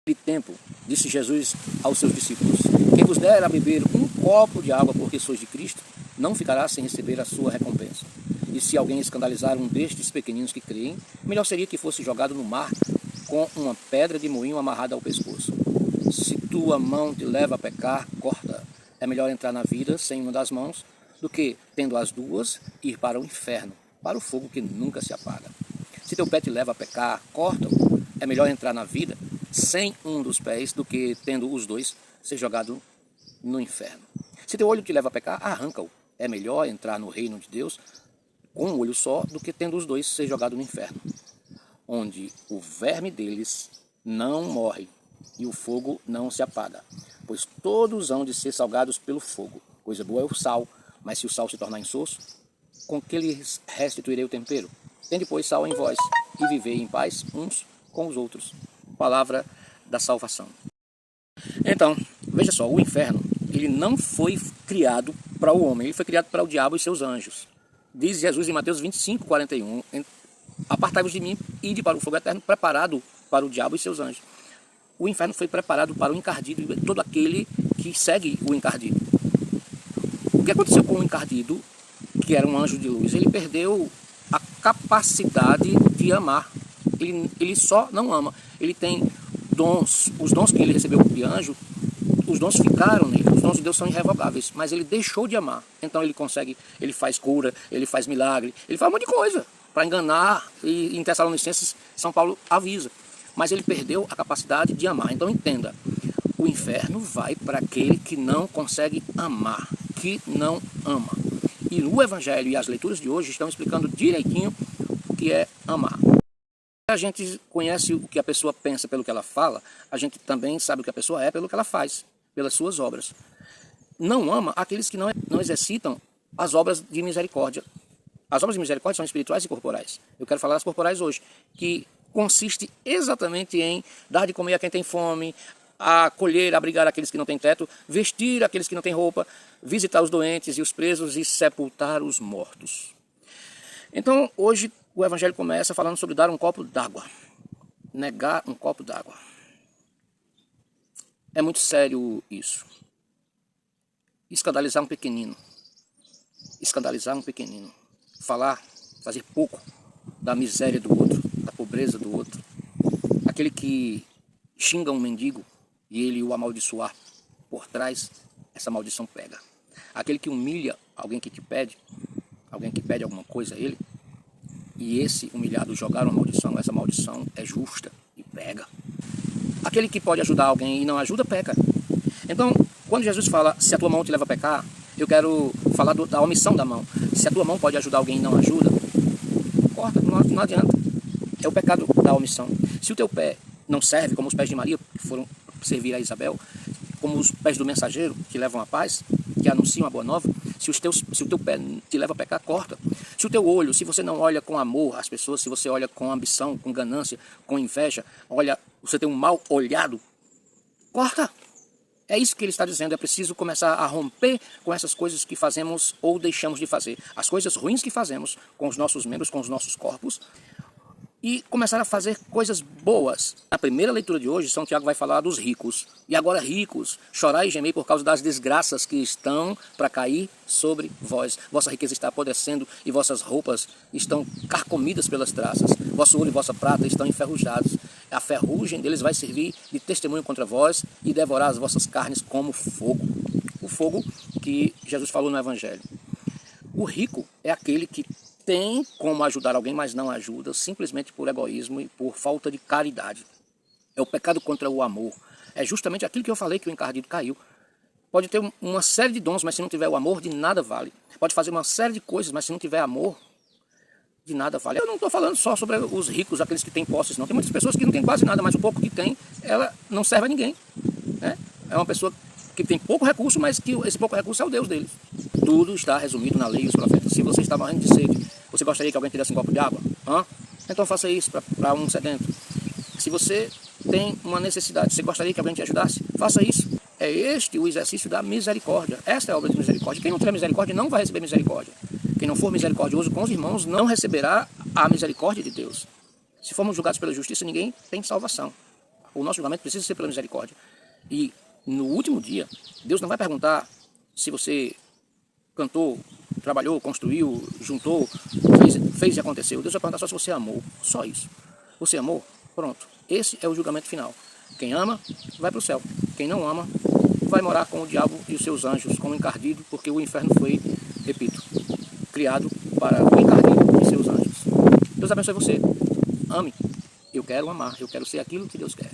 de tempo, disse Jesus aos seus discípulos: quem vos der a beber um copo de água porque sois de Cristo, não ficará sem receber a sua recompensa. E se alguém escandalizar um destes pequeninos que creem, melhor seria que fosse jogado no mar com uma pedra de moinho amarrada ao pescoço. Se tua mão te leva a pecar, corta. É melhor entrar na vida sem uma das mãos do que, tendo as duas, ir para o inferno, para o fogo que nunca se apaga. Se teu pé te leva a pecar, corta-o. É melhor entrar na vida sem um dos pés do que, tendo os dois, ser jogado no inferno. Se teu olho te leva a pecar, arranca-o. É melhor entrar no reino de Deus com um olho só do que, tendo os dois, ser jogado no inferno, onde o verme deles não morre e o fogo não se apaga, pois todos hão de ser salgados pelo fogo. Coisa boa é o sal, mas se o sal se tornar insosso, com que lhes restituirei o tempero? Tende, pois, sal em vós, e vivei em paz uns com os outros. Palavra da salvação. Então, veja só, o inferno, ele não foi criado para o homem, ele foi criado para o diabo e seus anjos. Diz Jesus em Mateus 25, 41, apartai-vos de mim, ide para o fogo eterno, preparado para o diabo e seus anjos. O inferno foi preparado para o encardido e todo aquele que segue o encardido. O que aconteceu com o encardido, que era um anjo de luz? Ele perdeu a capacidade de amar. Ele só não ama. Ele tem dons, os dons que ele recebeu de anjo, os dons ficaram nele, os dons de Deus são irrevogáveis, mas ele deixou de amar. Então ele faz cura, ele faz milagre, ele faz um monte de coisa para enganar, e em Tessalonicenses, São Paulo avisa. Mas ele perdeu a capacidade de amar. Então entenda, o inferno vai para aquele que não consegue amar, que não ama. E o Evangelho e as leituras de hoje estão explicando direitinho o que é amar. A gente conhece o que a pessoa pensa pelo que ela fala, a gente também sabe o que a pessoa é pelo que ela faz, pelas suas obras. Não ama aqueles que não exercitam as obras de misericórdia. As obras de misericórdia são espirituais e corporais. Eu quero falar das corporais hoje, que consiste exatamente em dar de comer a quem tem fome, acolher, abrigar aqueles que não têm teto, vestir aqueles que não têm roupa, visitar os doentes e os presos e sepultar os mortos. Então, hoje, o Evangelho começa falando sobre dar um copo d'água. Negar um copo d'água. É muito sério isso. Escandalizar um pequenino. Escandalizar um pequenino. Fazer pouco da miséria do outro, da pobreza do outro. Aquele que xinga um mendigo e ele o amaldiçoar por trás, essa maldição pega. Aquele que humilha alguém que te pede, alguém que pede alguma coisa a ele, e esse humilhado jogar uma maldição, essa maldição é justa e pega. Aquele que pode ajudar alguém e não ajuda, peca. Então, quando Jesus fala, se a tua mão te leva a pecar, eu quero falar da omissão da mão. Se a tua mão pode ajudar alguém e não ajuda, corta, não adianta. É o pecado da omissão. Se o teu pé não serve, como os pés de Maria, que foram servir a Isabel, como os pés do mensageiro, que levam a paz, que anunciam a boa nova, se o teu pé te leva a pecar, corta. Se o teu olho, se você não olha com amor às pessoas, se você olha com ambição, com ganância, com inveja, você tem um mal olhado, corta. É isso que ele está dizendo, é preciso começar a romper com essas coisas que fazemos ou deixamos de fazer. As coisas ruins que fazemos com os nossos membros, com os nossos corpos, e começar a fazer coisas boas. Na primeira leitura de hoje, São Tiago vai falar dos ricos. E agora, ricos, chorai e gemei por causa das desgraças que estão para cair sobre vós. Vossa riqueza está apodrecendo e vossas roupas estão carcomidas pelas traças. Vosso ouro e vossa prata estão enferrujados. A ferrugem deles vai servir de testemunho contra vós e devorar as vossas carnes como fogo. O fogo que Jesus falou no Evangelho. O rico é aquele que tem como ajudar alguém, mas não ajuda, simplesmente por egoísmo e por falta de caridade. É o pecado contra o amor. É justamente aquilo que eu falei que o encardido caiu. Pode ter uma série de dons, mas se não tiver o amor, de nada vale. Pode fazer uma série de coisas, mas se não tiver amor, de nada vale. Eu não estou falando só sobre os ricos, aqueles que têm posses, não. Tem muitas pessoas que não têm quase nada, mas o pouco que tem, ela não serve a ninguém, né? É uma pessoa que tem pouco recurso, mas que esse pouco recurso é o Deus deles. Tudo está resumido na lei e os profetas. Se você está morrendo de sede, você gostaria que alguém te desse um copo de água? Então faça isso para um sedento. Se você tem uma necessidade, você gostaria que alguém te ajudasse? Faça isso. É este o exercício da misericórdia. Esta é a obra de misericórdia. Quem não tiver misericórdia não vai receber misericórdia. Quem não for misericordioso com os irmãos não receberá a misericórdia de Deus. Se formos julgados pela justiça, ninguém tem salvação. O nosso julgamento precisa ser pela misericórdia. E no último dia, Deus não vai perguntar se você cantou, trabalhou, construiu, juntou, fez e aconteceu. Deus vai perguntar só se você amou. Só isso. Você amou? Pronto. Esse é o julgamento final. Quem ama, vai para o céu. Quem não ama, vai morar com o diabo e os seus anjos, como encardido, porque o inferno foi, repito, criado para o encardido e seus anjos. Deus abençoe você. Ame. Eu quero amar. Eu quero ser aquilo que Deus quer.